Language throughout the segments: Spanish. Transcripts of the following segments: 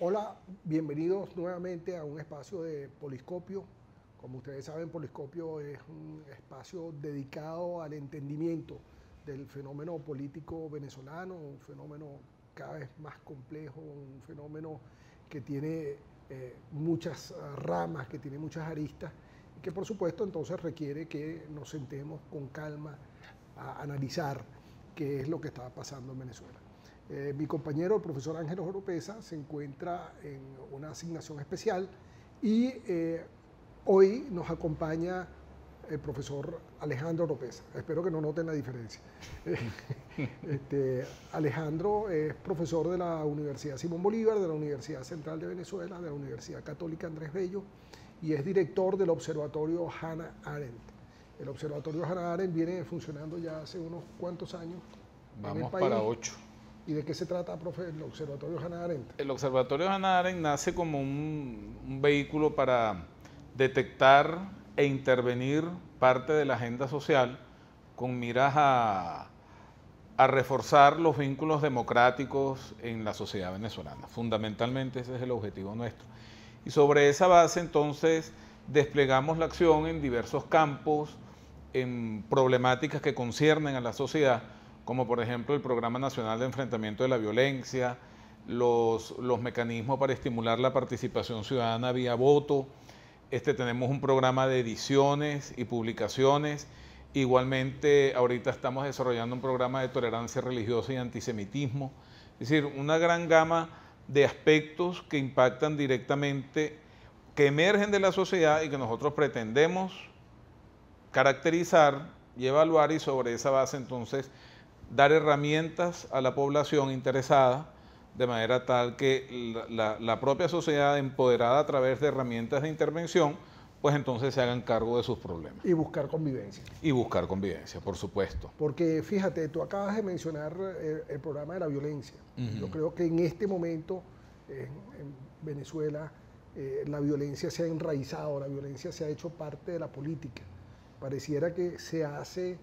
Hola, bienvenidos nuevamente a un espacio de Poliscopio. Como ustedes saben, Poliscopio es un espacio dedicado al entendimiento del fenómeno político venezolano, un fenómeno cada vez más complejo, un fenómeno que tiene muchas ramas, que tiene muchas aristas y que por supuesto entonces requiere que nos sentemos con calma a analizar qué es lo que está pasando en Venezuela. Mi compañero, el profesor Ángel Oropesa, se encuentra en una asignación especial y hoy nos acompaña el profesor Alejandro Oropesa. Espero que no noten la diferencia. Alejandro es profesor de la Universidad Simón Bolívar, de la Universidad Central de Venezuela, de la Universidad Católica Andrés Bello y es director del Observatorio Hannah Arendt. El Observatorio Hannah Arendt viene funcionando ya hace unos cuantos años en el Vamos país. para 8. ¿Y de qué se trata, profe, el Observatorio Hannah Arendt? El Observatorio Hannah Arendt nace como un vehículo para detectar e intervenir parte de la agenda social con miras a reforzar los vínculos democráticos en la sociedad venezolana. Fundamentalmente ese es el objetivo nuestro. Y sobre esa base entonces desplegamos la acción en diversos campos, en problemáticas que conciernen a la sociedad, como por ejemplo el Programa Nacional de Enfrentamiento de la Violencia, los mecanismos para estimular la participación ciudadana vía voto. Tenemos un programa de ediciones y publicaciones. Igualmente, ahorita estamos desarrollando un programa de tolerancia religiosa y antisemitismo. Es decir, una gran gama de aspectos que impactan directamente, que emergen de la sociedad y que nosotros pretendemos caracterizar y evaluar, y sobre esa base entonces dar herramientas a la población interesada, de manera tal que la propia sociedad empoderada a través de herramientas de intervención, pues entonces se hagan cargo de sus problemas. Y buscar convivencia. Y buscar convivencia, por supuesto. Porque fíjate, tú acabas de mencionar el programa de la violencia. Yo creo que en este momento en Venezuela la violencia se ha enraizado, la violencia se ha hecho parte de la política. Pareciera que se hace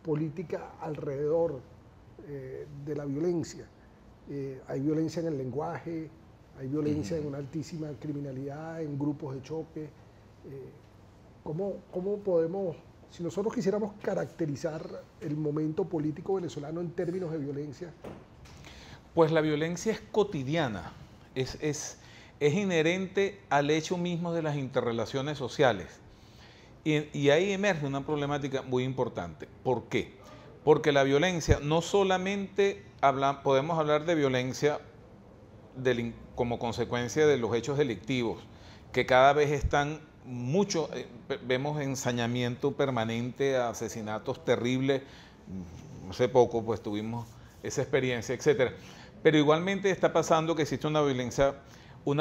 política alrededor de la violencia. Hay violencia en el lenguaje, hay violencia en una altísima criminalidad, en grupos de choque. ¿Cómo podemos, si nosotros quisiéramos caracterizar el momento político venezolano en términos de violencia? Pues la violencia es cotidiana, es inherente al hecho mismo de las interrelaciones sociales. Y ahí emerge una problemática muy importante. ¿Por qué? Porque la violencia no solamente podemos hablar de violencia como consecuencia de los hechos delictivos, que cada vez están mucho, vemos ensañamiento permanente, asesinatos terribles. Hace poco pues tuvimos esa experiencia, etcétera. Pero igualmente está pasando que existe una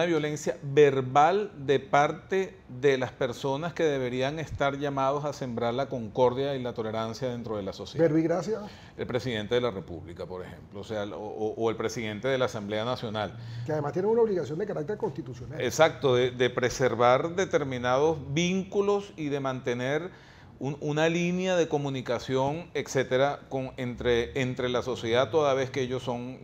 violencia verbal de parte de las personas que deberían estar llamados a sembrar la concordia y la tolerancia dentro de la sociedad. Verbo y gracia. El presidente de la República, por ejemplo, o el presidente de la Asamblea Nacional. Que además tiene una obligación de carácter constitucional. Exacto, de preservar determinados vínculos y de mantener una línea de comunicación, etcétera, entre la sociedad, toda vez que ellos son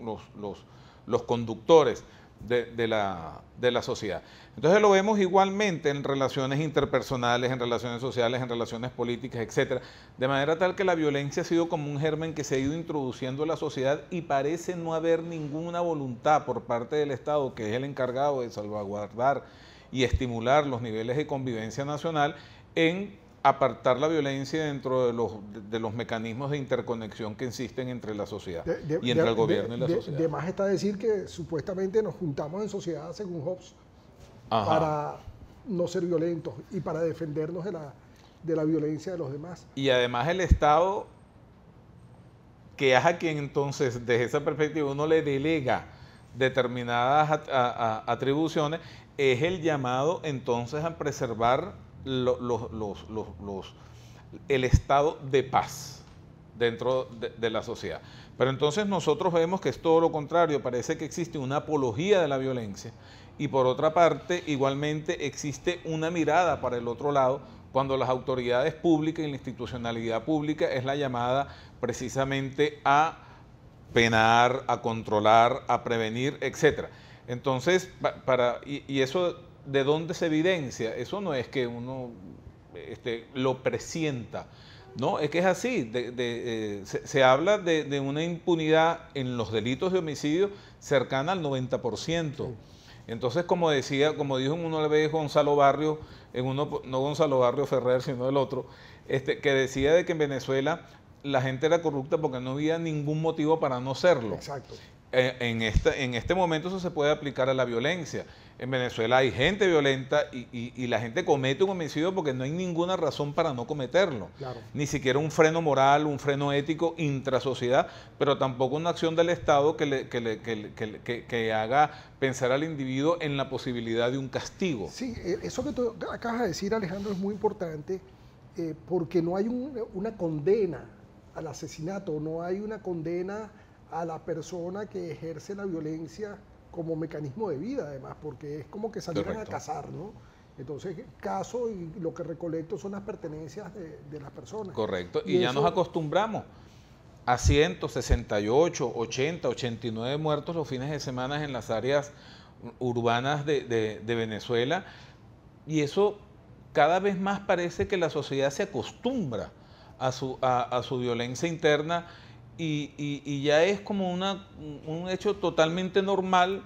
los conductores de la sociedad. Entonces lo vemos igualmente en relaciones interpersonales, en relaciones sociales, en relaciones políticas, etcétera, de manera tal que la violencia ha sido como un germen que se ha ido introduciendo en la sociedad y parece no haber ninguna voluntad por parte del Estado, que es el encargado de salvaguardar y estimular los niveles de convivencia nacional, en apartar la violencia dentro de los mecanismos de interconexión que existen entre la sociedad y entre el gobierno y la sociedad. De más está decir que supuestamente nos juntamos en sociedad, según Hobbes, para no ser violentos y para defendernos de la violencia de los demás. Y además el Estado, que es a quien entonces desde esa perspectiva uno le delega determinadas atribuciones, es el llamado entonces a preservar el estado de paz dentro de la sociedad. Pero entonces nosotros vemos que es todo lo contrario, parece que existe una apología de la violencia y por otra parte igualmente existe una mirada para el otro lado cuando las autoridades públicas y la institucionalidad pública es la llamada precisamente a penar, a controlar, a prevenir, etcétera. Entonces, y eso, ¿de dónde se evidencia? Eso no es que uno lo presienta, no, es que es así. Se habla de una impunidad en los delitos de homicidio cercana al 90%. Sí. Entonces, como dijo una vez Gonzalo Barrio, no Gonzalo Barrio Ferrer, sino el otro, que decía de que en Venezuela la gente era corrupta porque no había ningún motivo para no serlo. Exacto. En este momento eso se puede aplicar a la violencia. En Venezuela hay gente violenta y la gente comete un homicidio porque no hay ninguna razón para no cometerlo. Claro. Ni siquiera un freno moral, un freno ético intrasociedad, pero tampoco una acción del Estado que haga pensar al individuo en la posibilidad de un castigo. Sí, eso que tú acabas de decir, Alejandro, es muy importante porque no hay una condena al asesinato, no hay una condena a la persona que ejerce la violencia como mecanismo de vida, además, porque es como que salieran a cazar, ¿no? Entonces, caso y lo que recolecto son las pertenencias de las personas. Correcto, y ya nos acostumbramos a 168, 80, 89 muertos los fines de semana en las áreas urbanas de Venezuela, y eso cada vez más parece que la sociedad se acostumbra a su violencia interna, y ya es como un hecho totalmente normal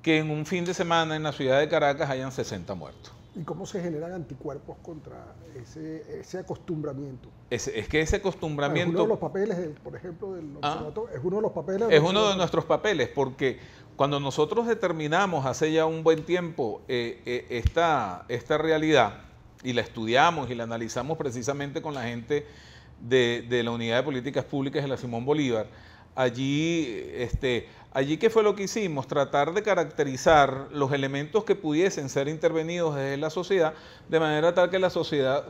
que en un fin de semana en la ciudad de Caracas hayan 60 muertos. ¿Y cómo se generan anticuerpos contra ese acostumbramiento? Es que ese acostumbramiento... Es uno de los papeles, por ejemplo, del observatorio, es uno de los papeles... Es uno de nuestros papeles, porque cuando nosotros determinamos hace ya un buen tiempo esta realidad, y la estudiamos y la analizamos precisamente con la gente de la Unidad de Políticas Públicas de la Simón Bolívar, allí ¿qué fue lo que hicimos? Tratar de caracterizar los elementos que pudiesen ser intervenidos desde la sociedad, de manera tal que la sociedad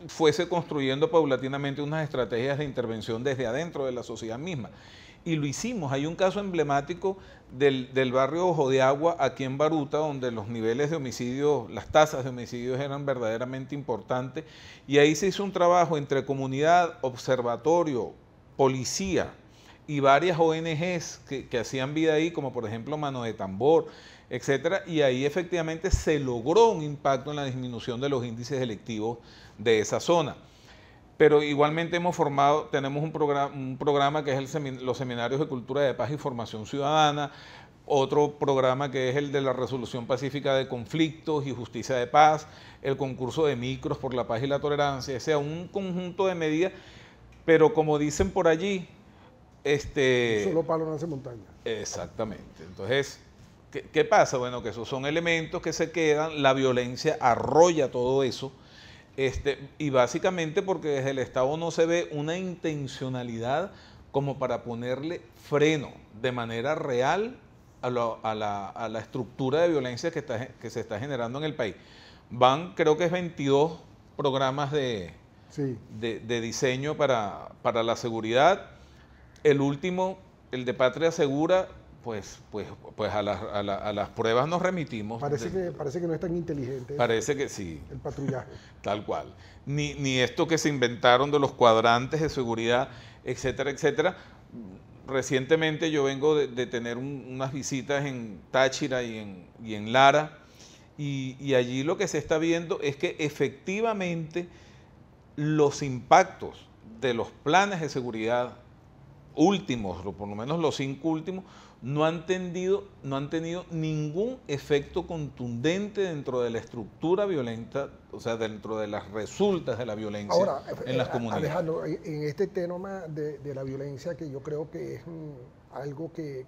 fuese construyendo paulatinamente unas estrategias de intervención desde adentro de la sociedad misma. Y lo hicimos. Hay un caso emblemático del barrio Ojo de Agua, aquí en Baruta, donde los niveles de homicidios, las tasas de homicidios eran verdaderamente importantes, y ahí se hizo un trabajo entre comunidad, observatorio, policía y varias ONGs que hacían vida ahí, como por ejemplo Mano de Tambor, etcétera, y ahí efectivamente se logró un impacto en la disminución de los índices delictivos de esa zona. Pero igualmente tenemos un programa que es los seminarios de cultura de paz y formación ciudadana, otro programa que es el de la resolución pacífica de conflictos y justicia de paz, el concurso de micros por la paz y la tolerancia, o sea, un conjunto de medidas, pero como dicen por allí, solo palo no hace montaña. Exactamente. Entonces, ¿qué pasa? Bueno, que esos son elementos que se quedan, la violencia arrolla todo eso, y básicamente porque desde el Estado no se ve una intencionalidad como para ponerle freno de manera real a la estructura de violencia que se está generando en el país. Creo que es 22 programas de diseño para la seguridad. El último, el de Patria Segura, pues a las pruebas nos remitimos. Parece que no es tan inteligente. Parece que sí. El patrullaje. Tal cual. Ni esto que se inventaron de los cuadrantes de seguridad, etcétera, etcétera. Recientemente yo vengo de tener unas visitas en Táchira y en Lara, y allí lo que se está viendo es que efectivamente los impactos de los planes de seguridad últimos, o por lo menos los 5 últimos, no han tenido ningún efecto contundente dentro de la estructura violenta, o sea, dentro de las resultas de la violencia en las comunidades. Alejandro, en este tema de la violencia, que yo creo que es algo que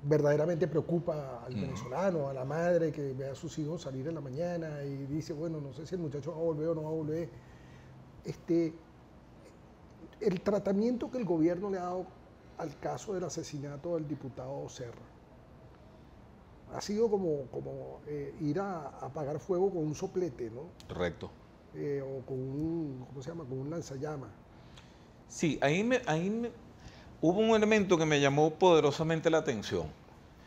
verdaderamente preocupa al venezolano, a la madre que ve a sus hijos salir en la mañana y dice, bueno, no sé si el muchacho va a volver o no va a volver. El tratamiento que el gobierno le ha dado al caso del asesinato del diputado Serra ha sido como ir a apagar fuego con un soplete, ¿no? Correcto. O con un, ¿cómo se llama? Con un lanzallamas. Sí, hubo un elemento que me llamó poderosamente la atención.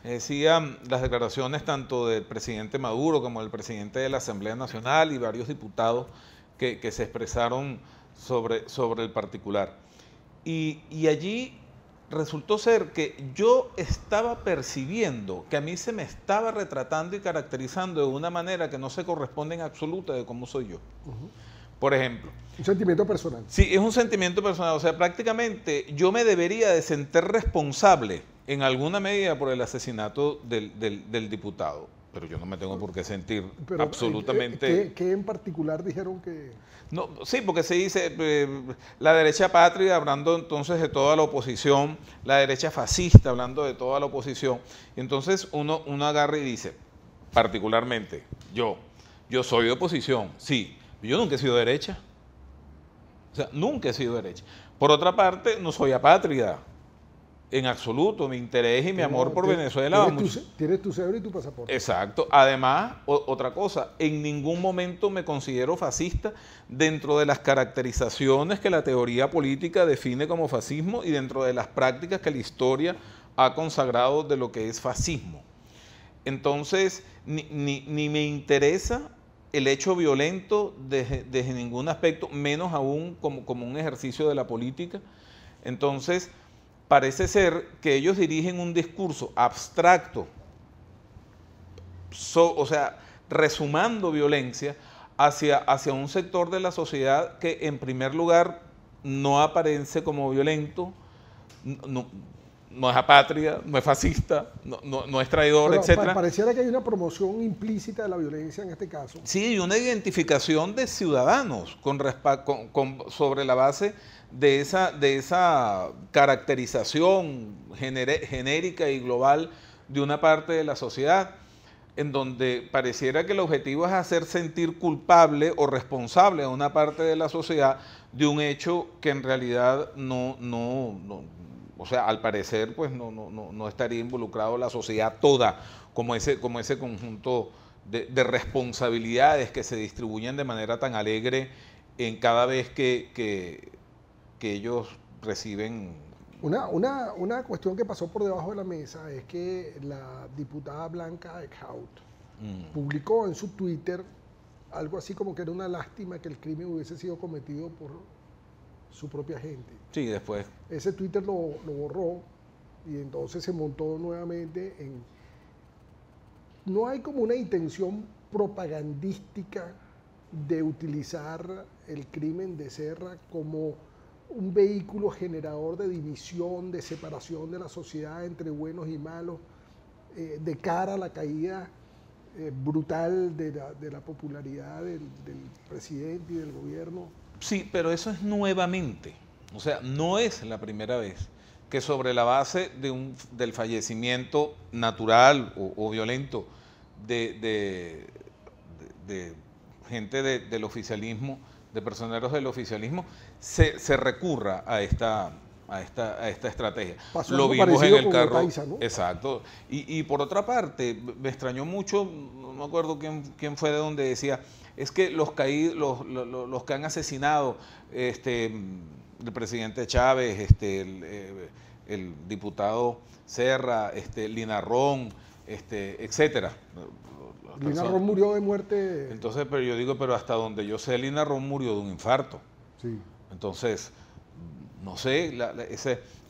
Decían las declaraciones tanto del presidente Maduro como del presidente de la Asamblea Nacional y varios diputados que se expresaron sobre el particular. Y allí resultó ser que yo estaba percibiendo que a mí se me estaba retratando y caracterizando de una manera que no se corresponde en absoluta de cómo soy yo. Por ejemplo. Un sentimiento personal. Sí, es un sentimiento personal. O sea, prácticamente yo me debería de sentir responsable en alguna medida por el asesinato del diputado. Pero yo no me tengo por qué sentir Pero, absolutamente... ¿qué en particular dijeron que...? No, sí, porque se dice la derecha patria hablando entonces de toda la oposición, la derecha fascista hablando de toda la oposición. Y entonces uno agarra y dice, particularmente, yo soy de oposición, sí, yo nunca he sido derecha. O sea, nunca he sido derecha. Por otra parte, no soy apátrida. En absoluto, mi interés y mi amor por Venezuela. Tienes tu cédula y tu pasaporte. Exacto. Además, otra cosa, en ningún momento me considero fascista dentro de las caracterizaciones que la teoría política define como fascismo y dentro de las prácticas que la historia ha consagrado de lo que es fascismo. Entonces, ni me interesa el hecho violento desde ningún aspecto, menos aún como un ejercicio de la política. Entonces, parece ser que ellos dirigen un discurso abstracto, o sea, resumando violencia hacia un sector de la sociedad que en primer lugar no aparece como violento, no es apátrida, no es fascista, no es traidor, etc. Pareciera que hay una promoción implícita de la violencia en este caso. Sí, y una identificación de ciudadanos sobre la base de esa caracterización genérica y global de una parte de la sociedad, en donde pareciera que el objetivo es hacer sentir culpable o responsable a una parte de la sociedad de un hecho que en realidad o sea, al parecer, pues no estaría involucrado la sociedad toda como ese conjunto de responsabilidades que se distribuyen de manera tan alegre en cada vez que ellos reciben. Una cuestión que pasó por debajo de la mesa es que la diputada Blanca Eickhout publicó en su Twitter algo así como que era una lástima que el crimen hubiese sido cometido por su propia gente. Sí, después. Ese Twitter lo borró y entonces se montó nuevamente en... No hay como una intención propagandística de utilizar el crimen de Serra como un vehículo generador de división, de separación de la sociedad entre buenos y malos, de cara a la caída brutal de la popularidad del presidente y del gobierno. Sí, pero eso es nuevamente, o sea, no es la primera vez que sobre la base del fallecimiento natural o violento de gente del oficialismo, de personeros del oficialismo, se recurra a esta estrategia. Lo vimos en el carro. Otaiza, ¿no? Exacto. Y por otra parte, me extrañó mucho, no me acuerdo quién fue de donde decía, es que los que han asesinado el presidente Chávez, el diputado Serra, Linarrón, etcétera. Linarrón murió de muerte. Entonces, pero yo digo, pero hasta donde yo sé, Linarrón murió de un infarto. Sí. Entonces, no sé,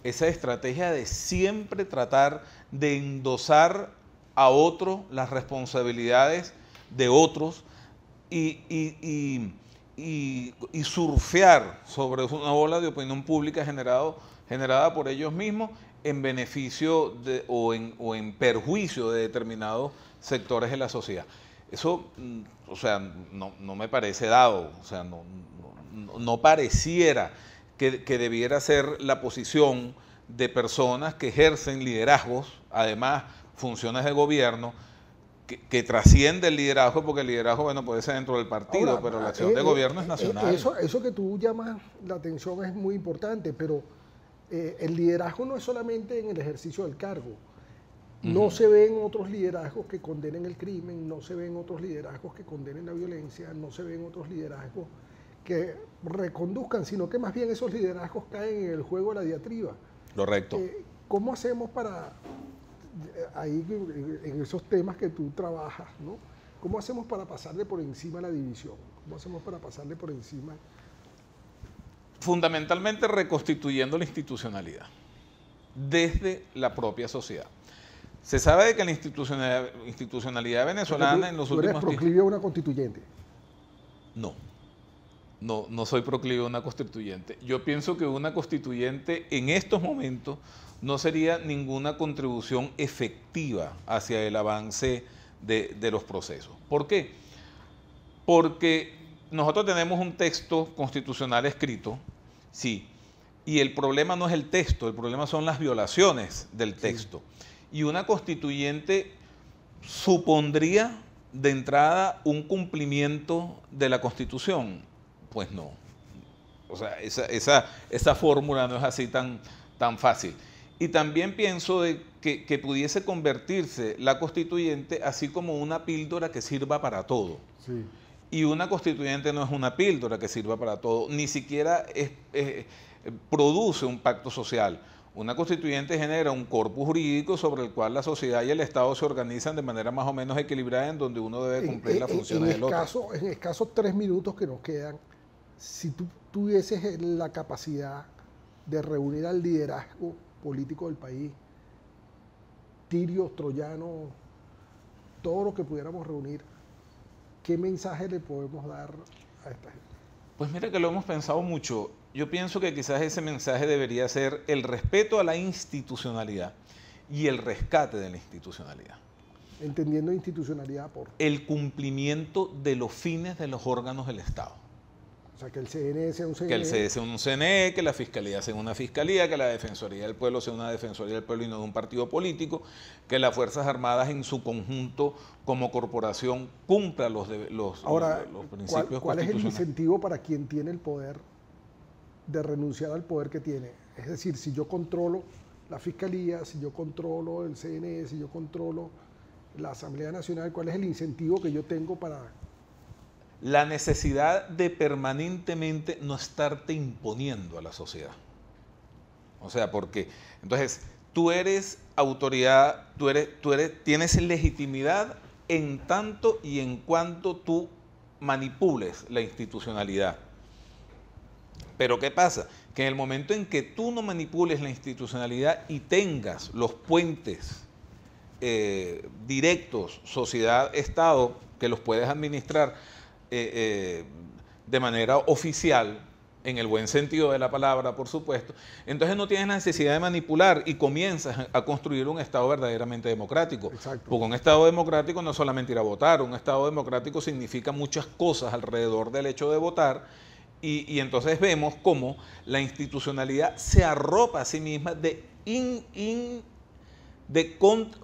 esa estrategia de siempre tratar de endosar a otro las responsabilidades de otros y surfear sobre una ola de opinión pública generada por ellos mismos en beneficio o en perjuicio de determinados sectores de la sociedad. Eso, o sea, no me parece dado, o sea, no pareciera que debiera ser la posición de personas que ejercen liderazgos, además funciones de gobierno, que trasciende el liderazgo, porque el liderazgo, bueno, puede ser dentro del partido. Ahora, pero la acción de gobierno es nacional. Eso que tú llamas la atención es muy importante, pero el liderazgo no es solamente en el ejercicio del cargo. No se ven otros liderazgos que condenen el crimen, no se ven otros liderazgos que condenen la violencia, no se ven otros liderazgos que reconduzcan, sino que más bien esos liderazgos caen en el juego de la diatriba. Correcto. ¿Cómo hacemos para, ahí en esos temas que tú trabajas, ¿no? ¿Cómo hacemos para pasarle por encima la división? ¿Cómo hacemos para pasarle por encima? Fundamentalmente reconstituyendo la institucionalidad. desde la propia sociedad. Se sabe de que la institucionalidad venezolana en los últimos tiempos... ¿Tú eres proclive a una constituyente? No soy proclive a una constituyente. Yo pienso que una constituyente en estos momentos no sería ninguna contribución efectiva hacia el avance de los procesos. ¿Por qué? Porque nosotros tenemos un texto constitucional escrito, sí, y el problema no es el texto, el problema son las violaciones del texto. Sí. Y una constituyente supondría de entrada un cumplimiento de la Constitución. Pues no. O sea, esa fórmula no es así tan fácil. Y también pienso de que pudiese convertirse la constituyente así como una píldora que sirva para todo. Sí. Y una constituyente no es una píldora que sirva para todo, ni siquiera produce un pacto social. Una constituyente genera un corpus jurídico sobre el cual la sociedad y el Estado se organizan de manera más o menos equilibrada, en donde uno debe cumplir las funciones del otro. En escasos 3 minutos que nos quedan, si tú tuvieses la capacidad de reunir al liderazgo político del país, tirios, troyanos, todo lo que pudiéramos reunir, ¿qué mensaje le podemos dar a esta gente? Pues mira que lo hemos pensado mucho. Yo pienso que quizás ese mensaje debería ser el respeto a la institucionalidad y el rescate de la institucionalidad. Entendiendo institucionalidad por... El cumplimiento de los fines de los órganos del Estado. O sea, que el CNE sea un CNE. Que el CNE sea un CNE, que la Fiscalía sea una Fiscalía, que la Defensoría del Pueblo sea una Defensoría del Pueblo y no de un partido político, que las Fuerzas Armadas en su conjunto como corporación cumpla los principios ¿cuál es el incentivo para quien tiene el poder de renunciar al poder que tiene? Es decir, si yo controlo la Fiscalía, si yo controlo el CNE, si yo controlo la Asamblea Nacional, ¿cuál es el incentivo que yo tengo para...? La necesidad de permanentemente no estarte imponiendo a la sociedad. O sea, porque entonces tú eres autoridad, tienes legitimidad en tanto y en cuanto tú manipules la institucionalidad. Pero ¿qué pasa? Que en el momento en que tú no manipules la institucionalidad y tengas los puentes directos, sociedad-estado, que los puedes administrar de manera oficial, en el buen sentido de la palabra, por supuesto, entonces no tienes la necesidad de manipular y comienzas a construir un Estado verdaderamente democrático. Exacto. Porque un Estado democrático no es solamente ir a votar, un Estado democrático significa muchas cosas alrededor del hecho de votar, y entonces vemos cómo la institucionalidad se arropa a sí misma de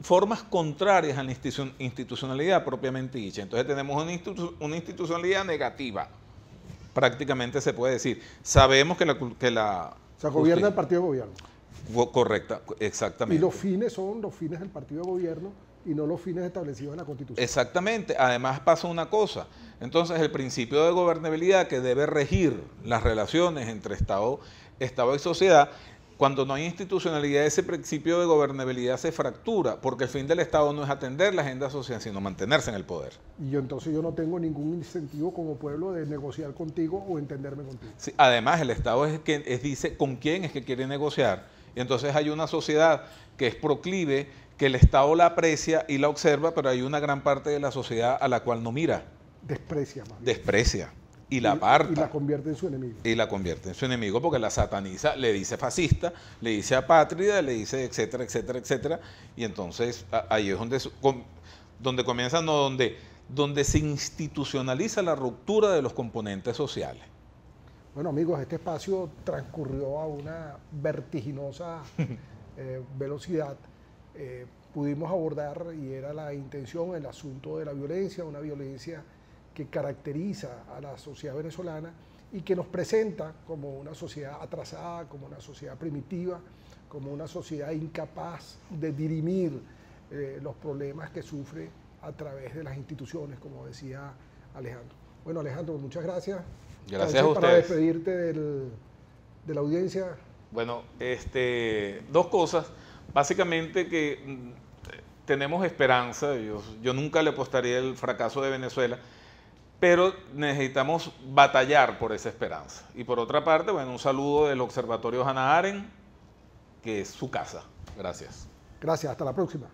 formas contrarias a la institucionalidad propiamente dicha. Entonces tenemos una institucionalidad negativa, prácticamente se puede decir. Sabemos que la o sea, gobierna el partido de gobierno. Correcta, exactamente. Y los fines son los fines del partido de gobierno y no los fines establecidos en la Constitución. Exactamente. Además pasa una cosa. Entonces el principio de gobernabilidad que debe regir las relaciones entre Estado y sociedad, cuando no hay institucionalidad, ese principio de gobernabilidad se fractura, porque el fin del Estado no es atender la agenda social, sino mantenerse en el poder. Y entonces yo no tengo ningún incentivo como pueblo de negociar contigo o entenderme contigo. Sí, además, el Estado dice con quién es que quiere negociar. Y entonces hay una sociedad que es proclive, que el Estado la aprecia y la observa, pero hay una gran parte de la sociedad a la cual no mira. Desprecia más bien. Desprecia. Y la aparta. Y la convierte en su enemigo. Y la convierte en su enemigo porque la sataniza, le dice fascista, le dice apátrida, le dice etcétera, etcétera, etcétera. Y entonces ahí es donde comienza, donde se institucionaliza la ruptura de los componentes sociales. Bueno, amigos, este espacio transcurrió a una vertiginosa velocidad. Pudimos abordar, y era la intención, el asunto de la violencia, una violencia que caracteriza a la sociedad venezolana y que nos presenta como una sociedad atrasada, como una sociedad primitiva, como una sociedad incapaz de dirimir los problemas que sufre a través de las instituciones, como decía Alejandro. Bueno, Alejandro, muchas gracias. Gracias a ustedes. Para despedirte de la audiencia. Bueno, dos cosas. Básicamente que tenemos esperanza. Yo nunca le apostaría el fracaso de Venezuela, pero necesitamos batallar por esa esperanza. Y por otra parte, bueno, un saludo del Observatorio Hannah Arendt, que es su casa. Gracias. Gracias, hasta la próxima.